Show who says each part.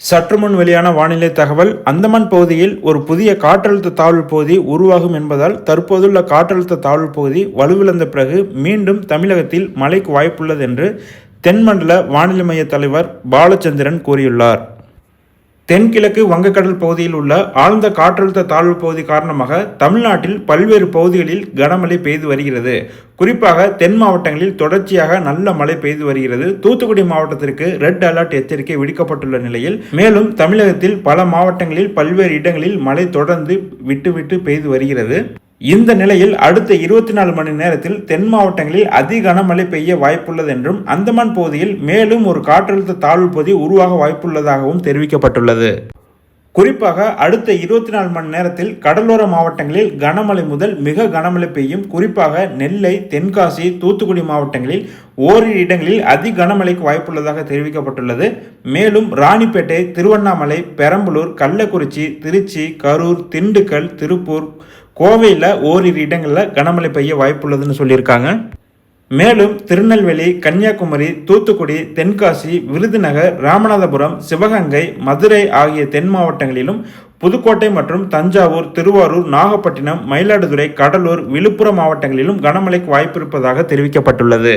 Speaker 1: சற்றுமுன் வெளியான வானிலை தகவல். அந்தமான் பகுதியில் ஒரு புதிய காற்றழுத்த தாழ்வு பகுதி உருவாகும் என்பதால் தற்போதுள்ள காற்றழுத்த தாழ்வு பகுதி வலுவிழந்த பிறகு மீண்டும் தமிழகத்தில் மழைக்கு வாய்ப்புள்ளது என்று தென்மண்டல வானிலை மைய தலைவர் பாலச்சந்திரன் கூறியுள்ளார். தென்கிழக்கு வங்கக்கடல் பகுதியில் உள்ள ஆழ்ந்த காற்றழுத்த தாழ்வு பகுதி காரணமாக தமிழ்நாட்டில் பல்வேறு பகுதிகளில் கனமழை பெய்து வருகிறது. குறிப்பாக தென் மாவட்டங்களில் தொடர்ச்சியாக நல்ல மழை பெய்து வருகிறது. தூத்துக்குடி மாவட்டத்திற்கு ரெட் அலர்ட் எச்சரிக்கை விடுக்கப்பட்டுள்ள நிலையில் மேலும் தமிழகத்தில் பல மாவட்டங்களில் பல்வேறு இடங்களில் மழை தொடர்ந்து விட்டு பெய்து வருகிறது. இந்த நிலையில் அடுத்த 24 மணி நேரத்தில் தென் மாவட்டங்களில் அதி கனமழை பெய்ய வாய்ப்புள்ளது என்றும் அந்தமான் பகுதியில் மேலும் ஒரு காற்றழுத்த தாழ்வு பகுதி உருவாக வாய்ப்புள்ளதாகவும் தெரிவிக்கப்பட்டுள்ளது. குறிப்பாக அடுத்த 24 மணி நேரத்தில் கடலோர மாவட்டங்களில் கனமழை முதல் மிக கனமழை பெய்யும். குறிப்பாக நெல்லை, தென்காசி, தூத்துக்குடி மாவட்டங்களில் ஓரிரு இடங்களில் அதி கனமழைக்கு வாய்ப்புள்ளதாக தெரிவிக்கப்பட்டுள்ளது. மேலும் ராணிப்பேட்டை, திருவண்ணாமலை, பெரம்பலூர், கள்ளக்குறிச்சி, திருச்சி, கரூர், திண்டுக்கல், திருப்பூர், கோவையில் ஓரிரு இடங்களில் கனமழை பெய்ய வாய்ப்புள்ளதுன்னு சொல்லியிருக்காங்க. மேலும் திருநெல்வேலி, கன்னியாகுமரி, தூத்துக்குடி, தென்காசி, விருதுநகர், ராமநாதபுரம், சிவகங்கை, மதுரை ஆகிய தென் மாவட்டங்களிலும் புதுக்கோட்டை மற்றும் தஞ்சாவூர், திருவாரூர், நாகப்பட்டினம், மயிலாடுதுறை, கடலூர், விழுப்புரம் மாவட்டங்களிலும் கனமழைக்கு வாய்ப்பு இருப்பதாக தெரிவிக்கப்பட்டுள்ளது.